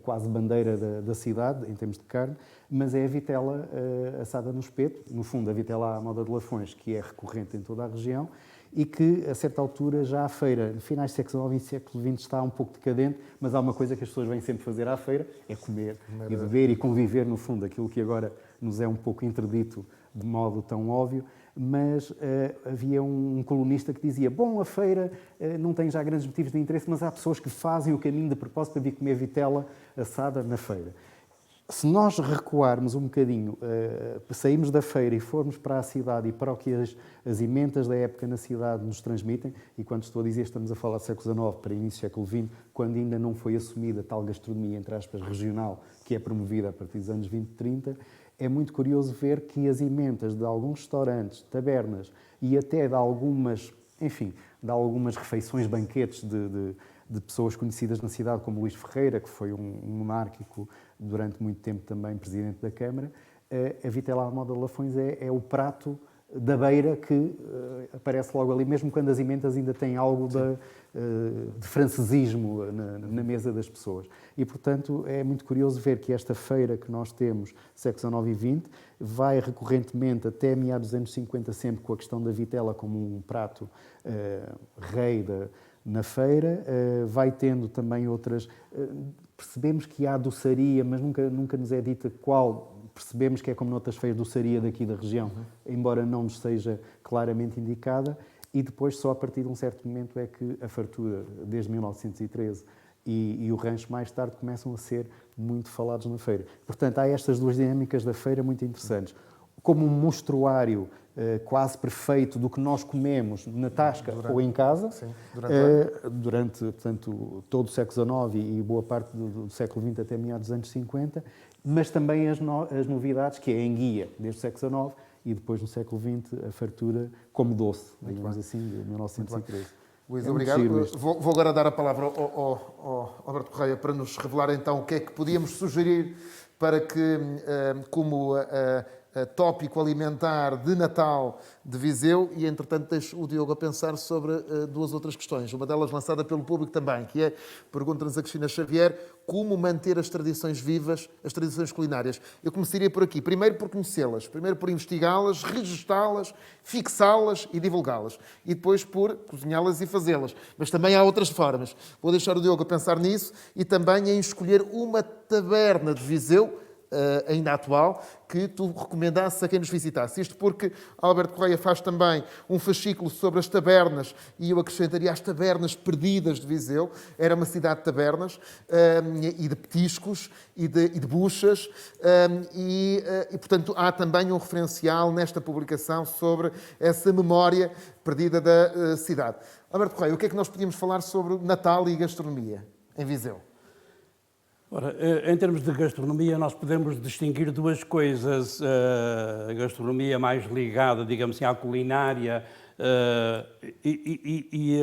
[SPEAKER 4] quase bandeira da cidade, em termos de carne, mas é a vitela assada no espeto, no fundo a vitela à moda de Lafões, que é recorrente em toda a região, e que, a certa altura, já a feira, no finais do século XIX e século XX, está um pouco decadente, mas há uma coisa que as pessoas vêm sempre fazer à feira, é comer e beber e conviver, no fundo, aquilo que agora nos é um pouco interdito de modo tão óbvio, mas havia um colunista que dizia, bom, a feira não tem já grandes motivos de interesse, mas há pessoas que fazem o caminho de propósito para vir comer vitela assada na feira. Se nós recuarmos um bocadinho, sairmos da feira e formos para a cidade e para o que as emendas da época na cidade nos transmitem, e quando estou a dizer estamos a falar do século XIX para início do século XX, quando ainda não foi assumida tal gastronomia, entre aspas, regional, que é promovida a partir dos anos 20, 30, é muito curioso ver que as emendas de alguns restaurantes, tabernas e até de algumas, enfim, de algumas refeições, banquetes de pessoas conhecidas na cidade, como Luís Ferreira, que foi um monárquico durante muito tempo também presidente da Câmara, a vitela à moda de Lafões é o prato da beira que aparece logo ali, mesmo quando as emendas ainda têm algo de francesismo na mesa das pessoas. E, portanto, é muito curioso ver que esta feira que nós temos, século XIX e XX, vai recorrentemente até meados dos anos 50, sempre com a questão da vitela como um prato rei na feira, vai tendo também outras... Percebemos que há doçaria, mas nunca nos é dita qual. Percebemos que é como noutras feiras de doçaria daqui da região, embora não nos seja claramente indicada, e depois só a partir de um certo momento é que a fartura, desde 1913, e o rancho mais tarde começam a ser muito falados na feira. Portanto, há estas duas dinâmicas da feira muito interessantes. Como um mostruário quase perfeito do que nós comemos na tasca ou em casa, durante portanto, todo o século XIX e boa parte do século XX até meados dos anos 50, mas também as novidades, que é a enguia, desde o século XIX, e depois no século XX a fartura como doce, digamos assim, de 1913.
[SPEAKER 1] Luís, obrigado. Vou agora dar a palavra ao Alberto Correia para nos revelar então o que é que podíamos sugerir para que, como tópico alimentar de Natal de Viseu, e entretanto deixo o Diogo a pensar sobre duas outras questões. Uma delas lançada pelo público também, que é, pergunta-nos a Cristina Xavier, como manter as tradições vivas, as tradições culinárias. Eu começaria por aqui. Primeiro por conhecê-las, primeiro por investigá-las, registá-las, fixá-las e divulgá-las. E depois por cozinhá-las e fazê-las. Mas também há outras formas. Vou deixar o Diogo a pensar nisso e também em escolher uma taberna de Viseu, ainda atual, que tu recomendasses a quem nos visitasse. Isto porque Alberto Correia faz também um fascículo sobre as tabernas, e eu acrescentaria as tabernas perdidas de Viseu. Era uma cidade de tabernas, e de petiscos, e de buchas, e, portanto, há também um referencial nesta publicação sobre essa memória perdida da cidade. Alberto Correia, o que é que nós podíamos falar sobre Natal e gastronomia em Viseu?
[SPEAKER 2] Ora, em termos de gastronomia, nós podemos distinguir duas coisas. A gastronomia mais ligada, digamos assim, à culinária, e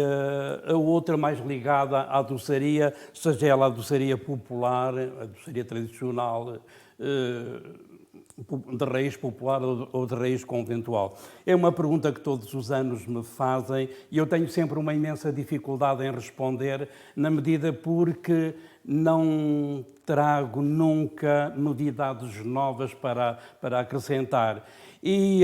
[SPEAKER 2] a outra mais ligada à doçaria, seja ela a doçaria popular, a doçaria tradicional, de raiz popular ou de raiz conventual. É uma pergunta que todos os anos me fazem e eu tenho sempre uma imensa dificuldade em responder, na medida porque não trago nunca novidades novas para acrescentar. E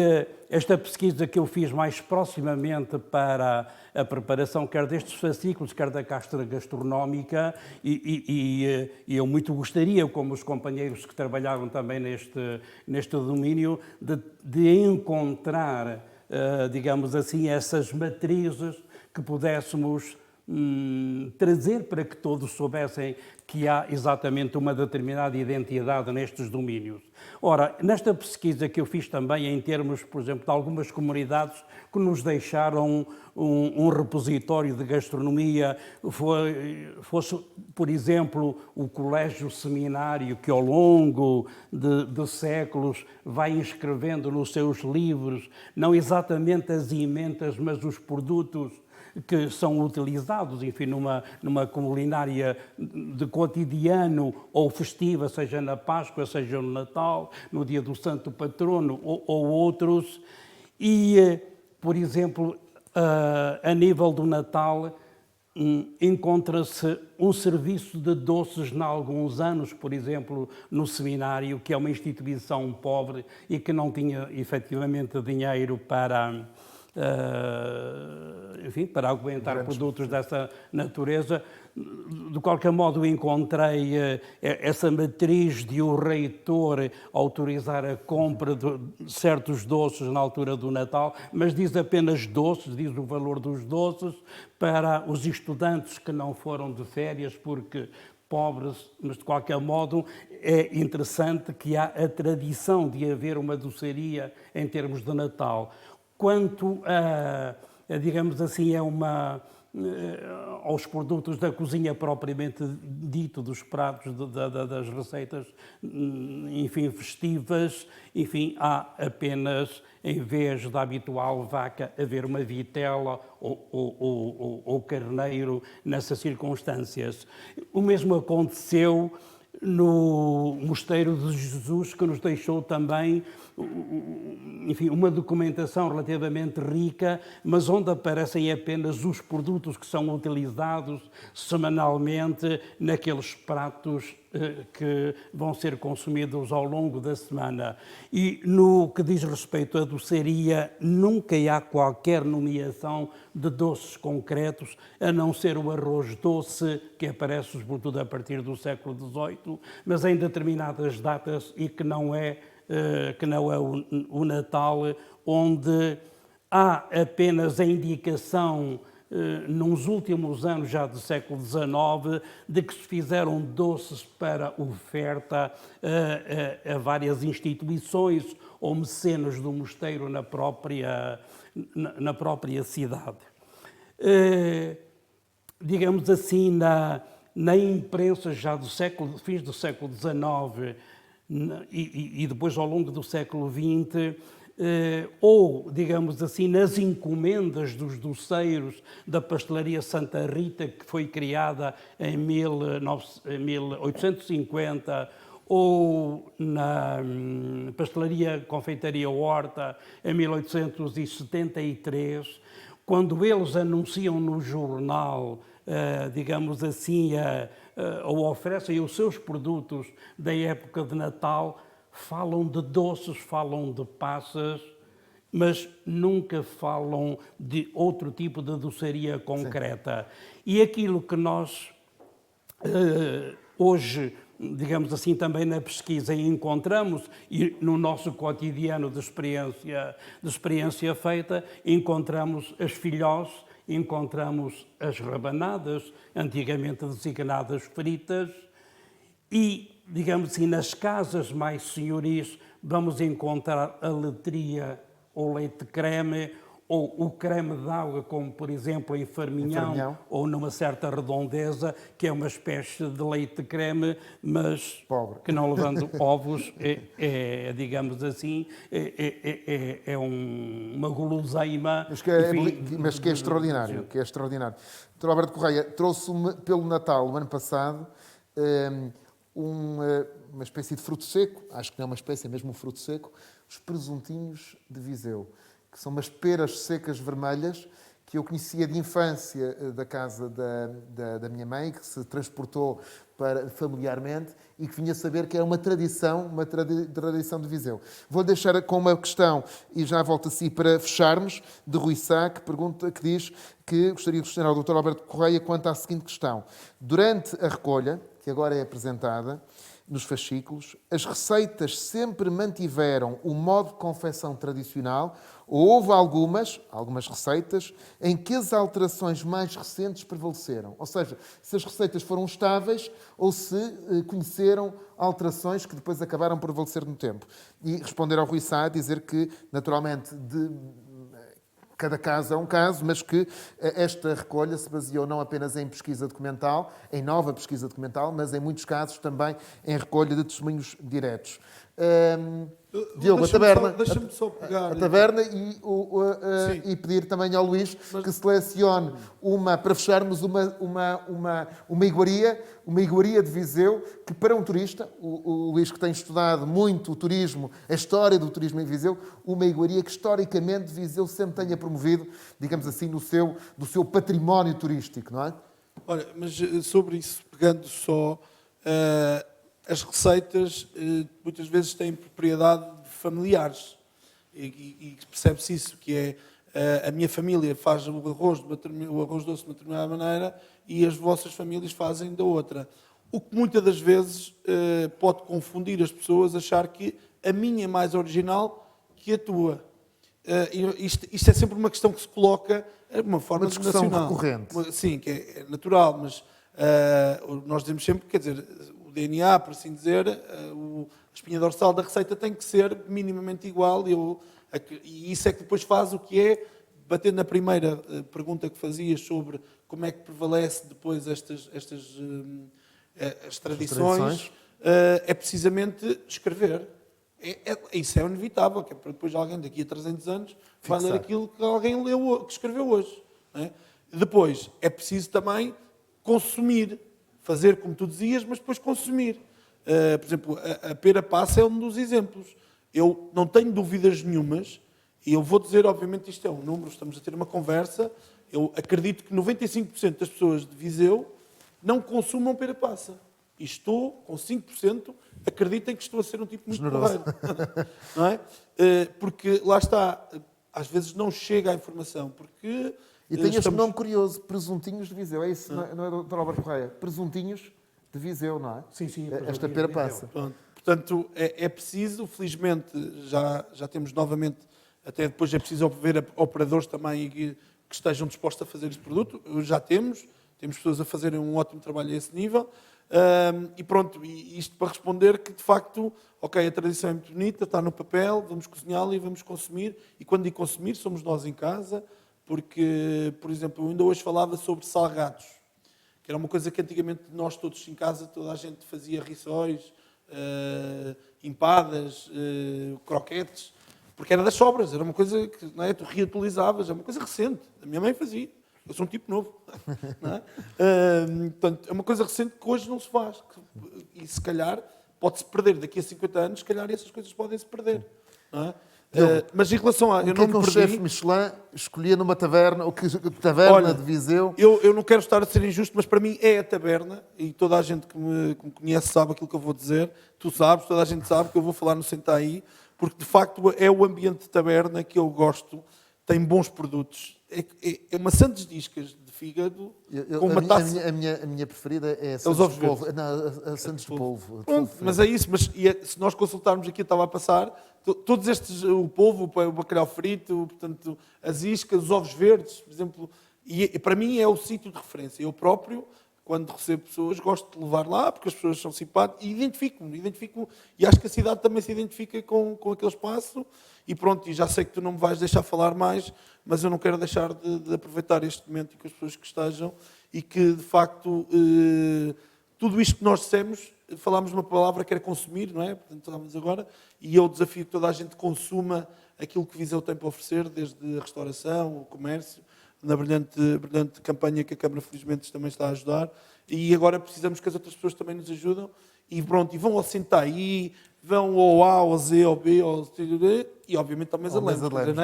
[SPEAKER 2] esta pesquisa que eu fiz mais proximamente para a preparação, quer destes fascículos, quer da castra gastronómica, e eu muito gostaria, como os companheiros que trabalharam também neste domínio, de encontrar, digamos assim, essas matrizes que pudéssemos trazer para que todos soubessem que há exatamente uma determinada identidade nestes domínios. Ora, nesta pesquisa que eu fiz também em termos, por exemplo, de algumas comunidades que nos deixaram um repositório de gastronomia, fosse, por exemplo, o Colégio Seminário, que ao longo de séculos vai inscrevendo nos seus livros, não exatamente as emendas, mas os produtos que são utilizados, enfim, numa culinária de cotidiano ou festiva, seja na Páscoa, seja no Natal, no dia do Santo Patrono ou outros. E, por exemplo, a nível do Natal, encontra-se um serviço de doces em alguns anos, por exemplo, no seminário, que é uma instituição pobre e que não tinha efetivamente dinheiro para... enfim, para aguentar produtos dessa natureza. De qualquer modo, encontrei essa matriz de o reitor autorizar a compra de certos doces na altura do Natal, mas diz apenas doces, diz o valor dos doces para os estudantes que não foram de férias, porque pobres, mas de qualquer modo é interessante que há a tradição de haver uma doçaria em termos de Natal. Quanto a digamos assim, é uma aos produtos da cozinha propriamente dito, dos pratos, das receitas, enfim, festivas, enfim, há apenas, em vez da habitual vaca, haver uma vitela ou carneiro nessas circunstâncias. O mesmo aconteceu no Mosteiro de Jesus, que nos deixou também, enfim, uma documentação relativamente rica, mas onde aparecem apenas os produtos que são utilizados semanalmente naqueles pratos que vão ser consumidos ao longo da semana. E no que diz respeito à doçaria, nunca há qualquer nomeação de doces concretos, a não ser o arroz doce, que aparece sobretudo a partir do século XVIII, mas em determinadas datas e que não é o Natal, onde há apenas a indicação, nos últimos anos já do século XIX, de que se fizeram doces para oferta a várias instituições ou mecenas do mosteiro na própria cidade. Digamos assim, na imprensa já do fins do século XIX e depois ao longo do século XX, ou, digamos assim, nas encomendas dos doceiros da pastelaria Santa Rita, que foi criada em 1850, ou na pastelaria Confeitaria Horta, em 1873, quando eles anunciam no jornal, digamos assim, ou oferecem os seus produtos da época de Natal, falam de doces, falam de passas, mas nunca falam de outro tipo de doçaria concreta. Sim. E aquilo que nós hoje, digamos assim, também na pesquisa encontramos, e no nosso cotidiano de experiência feita, encontramos as filhós, encontramos as rabanadas, antigamente designadas fritas, e, digamos assim, nas casas mais senhoris vamos encontrar a letria ou leite creme, ou o creme de água, como por exemplo em Farminhão, ou numa certa redondeza, que é uma espécie de leite creme, mas pobre, que não levando ovos, digamos assim, uma guloseima.
[SPEAKER 1] Mas que é extraordinário, que é extraordinário. Dr. Alberto Correia, trouxe-me pelo Natal, o ano passado, uma espécie de fruto seco, acho que não é uma espécie, é mesmo um fruto seco, os presuntinhos de Viseu, que são umas peras secas vermelhas que eu conhecia de infância da casa da minha mãe, que se transportou familiarmente e que vinha saber que é uma tradição de Viseu. Vou deixar com uma questão, e já volto a si para fecharmos, de Rui Sá, que diz que gostaria de questionar ao Dr. Alberto Correia quanto à seguinte questão. Durante a recolha, que agora é apresentada nos fascículos, as receitas sempre mantiveram o modo de confecção tradicional ou houve algumas receitas em que as alterações mais recentes prevaleceram? Ou seja, se as receitas foram estáveis ou se conheceram alterações que depois acabaram por prevalecer no tempo. E responder ao Rui Sá, dizer que, naturalmente, cada caso é um caso, mas que esta recolha se baseou não apenas em pesquisa documental, em nova pesquisa documental, mas em muitos casos também em recolha de testemunhos diretos. Diogo, a taberna.
[SPEAKER 3] Deixa-me só pegar.
[SPEAKER 1] A taberna e pedir também ao Luís que selecione para fecharmos uma iguaria de Viseu, que para um turista, o Luís que tem estudado muito o turismo, a história do turismo em Viseu, uma iguaria que historicamente Viseu sempre tenha promovido, digamos assim, do seu património turístico, não é?
[SPEAKER 3] Olha, mas sobre isso, pegando só... as receitas muitas vezes têm propriedade de familiares e percebe-se isso, que é a minha família faz o arroz doce de uma determinada maneira e as vossas famílias fazem da outra. O que muitas das vezes pode confundir as pessoas, achar que a minha é mais original que a tua. Isto é sempre uma questão que se coloca de uma forma nacional.
[SPEAKER 1] Recorrente.
[SPEAKER 3] Sim, que é natural, mas nós dizemos sempre, quer dizer... DNA, por assim dizer, a espinha dorsal da receita tem que ser minimamente igual e isso é que depois faz o que é, batendo na primeira pergunta que fazias sobre como é que prevalece depois as tradições, é precisamente escrever. Isso é inevitável, que é para depois alguém daqui a 300 anos vai ler aquilo que alguém leu, que escreveu hoje. Não é? Depois, é preciso também consumir, fazer como tu dizias, mas depois consumir. Por exemplo, a pera passa é um dos exemplos. Eu não tenho dúvidas nenhumas, e eu vou dizer, obviamente, isto é um número, estamos a ter uma conversa, eu acredito que 95% das pessoas de Viseu não consumam pera passa. E estou com 5%, acreditem que estou a ser um tipo muito porreiro. Não é? Porque, lá está, às vezes não chega a informação, porque...
[SPEAKER 1] E tem este nome curioso, Presuntinhos de Viseu, é isso, não é, Dr. Alberto Correia? Presuntinhos de Viseu, não é?
[SPEAKER 2] Sim.
[SPEAKER 1] Esta pera passa.
[SPEAKER 3] Pronto. Portanto, é preciso, felizmente, já temos novamente, até depois é preciso ver operadores também que estejam dispostos a fazer esse produto. Já temos pessoas a fazerem um ótimo trabalho a esse nível. E pronto, isto para responder que, de facto, ok, a tradição é muito bonita, está no papel, vamos cozinhá-la e vamos consumir. E quando digo consumir, somos nós em casa, porque, por exemplo, eu ainda hoje falava sobre salgados, que era uma coisa que antigamente nós todos em casa, toda a gente fazia rissóis, empadas, croquetes, porque era das sobras, era uma coisa que, não é, tu reutilizavas, é uma coisa recente. A minha mãe fazia. Eu sou um tipo novo. Não é? Portanto, é uma coisa recente que hoje não se faz. E se calhar pode-se perder. Daqui a 50 anos, se calhar essas coisas podem-se perder. Não é? Mas em relação a...
[SPEAKER 1] O que é que um chefe Michelin escolhia numa taverna, ou que taverna de Viseu?
[SPEAKER 3] Eu não quero estar a ser injusto, mas para mim é a taberna, e toda a gente que me conhece sabe aquilo que eu vou dizer. Tu sabes, toda a gente sabe que eu vou falar no Senta Aí, porque de facto é o ambiente de taberna que eu gosto. Tem bons produtos. É maçãs discas de fígado com uma taça.
[SPEAKER 1] A minha preferida é a
[SPEAKER 3] os
[SPEAKER 1] Santos
[SPEAKER 3] ovos
[SPEAKER 1] de polvo. Não, a Santos de polvo.
[SPEAKER 3] Pronto, mas é isso. Mas se nós consultarmos aqui, estava a passar, todos estes, o polvo, o bacalhau frito, portanto, as iscas, os ovos verdes, por exemplo, e para mim é o sítio de referência. Eu próprio, quando recebo pessoas, gosto de levar lá, porque as pessoas são simpáticas, e identifico-me, e acho que a cidade também se identifica com aquele espaço, e pronto, e já sei que tu não me vais deixar falar mais, mas eu não quero deixar de aproveitar este momento e que as pessoas que estejam, e que, de facto, tudo isto que nós dissemos, falámos uma palavra que era consumir, não é? Portanto, estamos agora, e eu desafio que toda a gente consuma aquilo que Viseu tem para oferecer, desde a restauração, o comércio, na brilhante campanha que a Câmara, felizmente, também está a ajudar. E agora precisamos que as outras pessoas também nos ajudem. E pronto, e vão ao Senta Aí, vão ao A, ao Z, ao B, ao C, e obviamente ao Mesa de Lemos.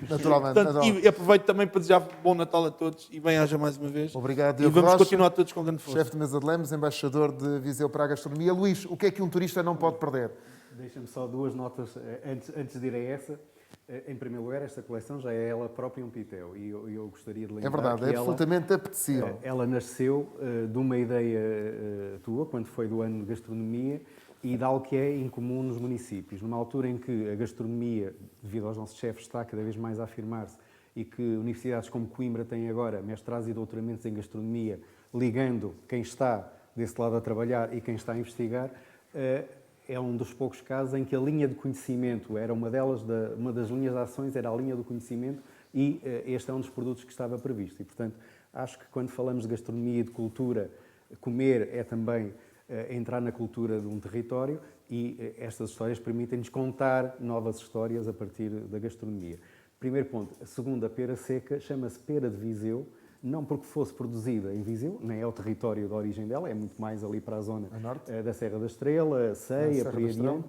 [SPEAKER 3] Naturalmente. E aproveito também para desejar bom Natal a todos e bem-aja mais uma vez.
[SPEAKER 1] Obrigado,
[SPEAKER 3] Diogo. E vamos continuar todos com grande força.
[SPEAKER 1] Chefe de Mesa de Lemos, embaixador de Viseu para a gastronomia. Luís, o que é que um turista não pode perder?
[SPEAKER 4] Deixa-me só duas notas antes de ir a essa. Em primeiro lugar, esta coleção já é ela própria um pitel e eu gostaria de lembrar.
[SPEAKER 1] É verdade, é absolutamente apetecível.
[SPEAKER 4] Ela nasceu de uma ideia tua, quando foi do ano de gastronomia, e de algo que é incomum nos municípios. Numa altura em que a gastronomia, devido aos nossos chefes, está cada vez mais a afirmar-se e que universidades como Coimbra têm agora mestrados e doutoramentos em gastronomia, ligando quem está desse lado a trabalhar e quem está a investigar, é um dos poucos casos em que a linha de conhecimento era uma das linhas de ações era a linha do conhecimento e este é um dos produtos que estava previsto. E, portanto, acho que quando falamos de gastronomia e de cultura, comer é também entrar na cultura de um território e estas histórias permitem-nos contar novas histórias a partir da gastronomia. Primeiro ponto. A segunda, pera seca, chama-se pera de Viseu, não porque fosse produzida em Viseu, nem é o território de origem dela, é muito mais ali para a zona da Serra da Estrela, Ceia, Priadiano,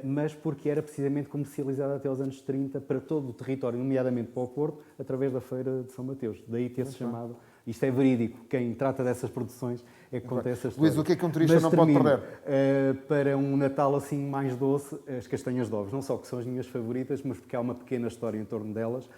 [SPEAKER 4] mas porque era precisamente comercializada até os anos 30 para todo o território, nomeadamente para o Porto, através da Feira de São Mateus. Daí ter-se chamado... Isto é verídico, quem trata dessas produções é que conta essas histórias.
[SPEAKER 1] Luís, o que é que um turista não pode perder?
[SPEAKER 4] Para um Natal assim mais doce, as castanhas de ovos, não só que são as minhas favoritas, mas porque há uma pequena história em torno delas.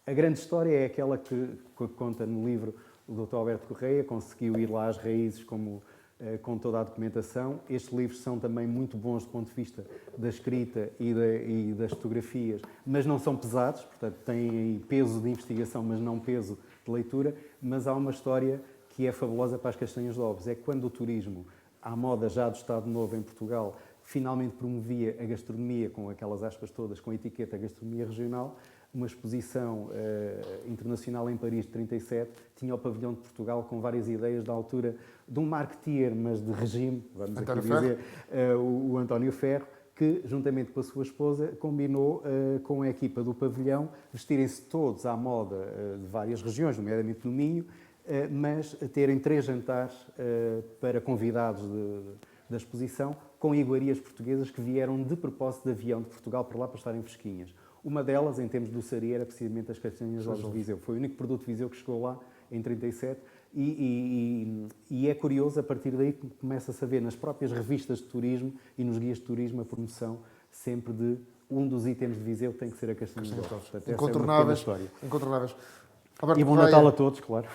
[SPEAKER 4] A grande história é aquela que conta no livro o Dr. Alberto Correia, conseguiu ir lá às raízes com toda a documentação. Estes livros são também muito bons do ponto de vista da escrita e das fotografias, mas não são pesados, portanto têm peso de investigação, mas não peso de leitura. Mas há uma história que é fabulosa para as castanhas de ovos. É quando o turismo, à moda já do Estado Novo em Portugal, finalmente promovia a gastronomia, com aquelas aspas todas, com a etiqueta gastronomia regional, uma exposição internacional em Paris de 37, tinha o pavilhão de Portugal com várias ideias da altura de um marketeer, mas de regime, vamos
[SPEAKER 1] António
[SPEAKER 4] aqui dizer, o António Ferro, que, juntamente com a sua esposa, combinou com a equipa do pavilhão vestirem-se todos à moda de várias regiões, nomeadamente no Minho, mas terem 3 jantares para convidados da exposição, com iguarias portuguesas que vieram de propósito de avião de Portugal para lá para estarem fresquinhas. Uma delas, em termos de doçaria, era precisamente as castanhas de Viseu. Foi o único produto de Viseu que chegou lá em 37 e é curioso, a partir daí que começa-se a ver nas próprias revistas de turismo e nos guias de turismo a promoção sempre de um dos itens de Viseu tem que ser a castanha de Ovos.
[SPEAKER 1] Incontornáveis. Incontornáveis. Alberto
[SPEAKER 4] E bom
[SPEAKER 1] Correia,
[SPEAKER 4] Natal a todos, claro.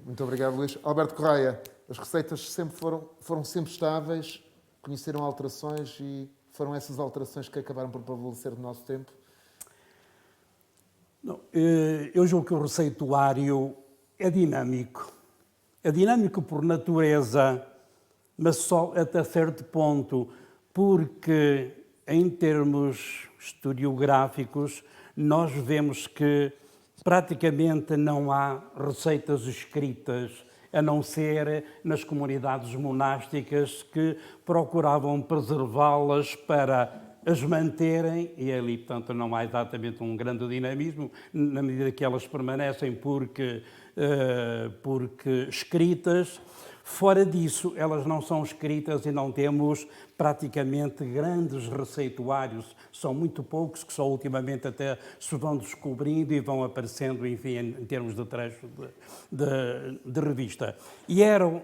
[SPEAKER 1] muito obrigado, Luís. Alberto Correia, as receitas sempre foram sempre estáveis, conheceram alterações e foram essas alterações que acabaram por prevalecer no nosso tempo?
[SPEAKER 2] Não, eu julgo que o receituário é dinâmico. É dinâmico por natureza, mas só até certo ponto, porque em termos historiográficos nós vemos que praticamente não há receitas escritas, a não ser nas comunidades monásticas que procuravam preservá-las para as manterem, e ali, portanto, não há exatamente um grande dinamismo, na medida que elas permanecem porque escritas. Fora disso, elas não são escritas e não temos praticamente grandes receituários. São muito poucos que só ultimamente até se vão descobrindo e vão aparecendo, enfim, em termos de trecho de revista. E eram,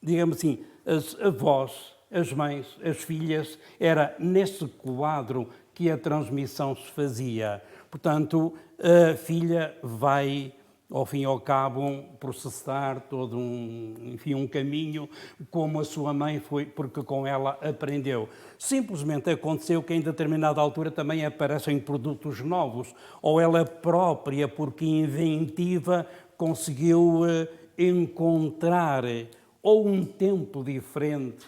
[SPEAKER 2] digamos assim, as avós, as mães, as filhas, era nesse quadro que a transmissão se fazia. Portanto, a filha vai, ao fim e ao cabo, processar todo um caminho, como a sua mãe foi, porque com ela aprendeu. Simplesmente aconteceu que em determinada altura também aparecem produtos novos, ou ela própria, porque inventiva, conseguiu encontrar ou um tempo diferente,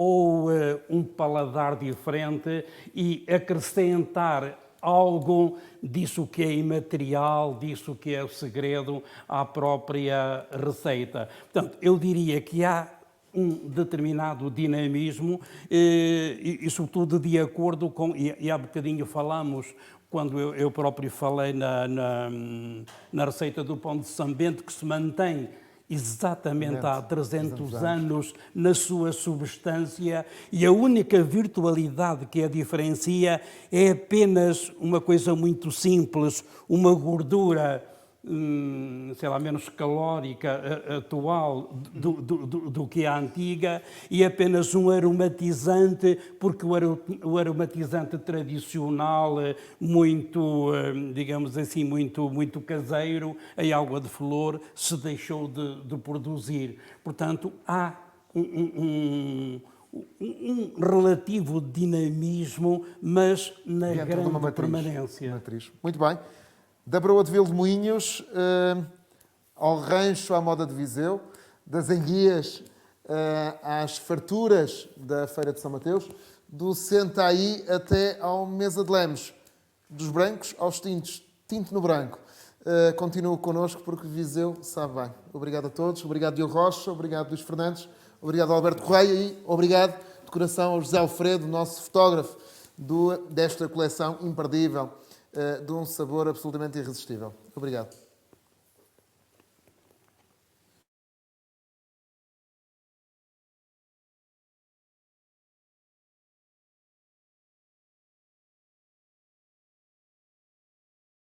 [SPEAKER 2] ou um paladar diferente e acrescentar algo disso que é imaterial, disso que é o segredo à própria receita. Portanto, eu diria que há um determinado dinamismo e sobretudo de acordo com, e há bocadinho falamos, quando eu próprio falei na receita do pão de São Bento, que se mantém exatamente há 300 anos na sua substância, e a única virtualidade que a diferencia é apenas uma coisa muito simples, uma gordura, sei lá, menos calórica atual do que a antiga, e apenas um aromatizante, porque o aromatizante tradicional, muito, digamos assim, muito caseiro, a água de flor, se deixou de produzir. Portanto, há um relativo dinamismo, mas na grande permanência.
[SPEAKER 1] Matriz. Muito bem. Da Broa de Vil de Moinhos ao rancho à moda de Viseu, das enguias às farturas da Feira de São Mateus, do Sentaí até ao Mesa de Lemos, dos brancos aos tintos, tinto no branco. Continua connosco porque Viseu sabe bem. Obrigado a todos, obrigado Diogo Rocha, obrigado Luís Fernandes, obrigado Alberto Correia e obrigado de coração ao José Alfredo, nosso fotógrafo desta coleção imperdível, de um sabor absolutamente irresistível. Obrigado.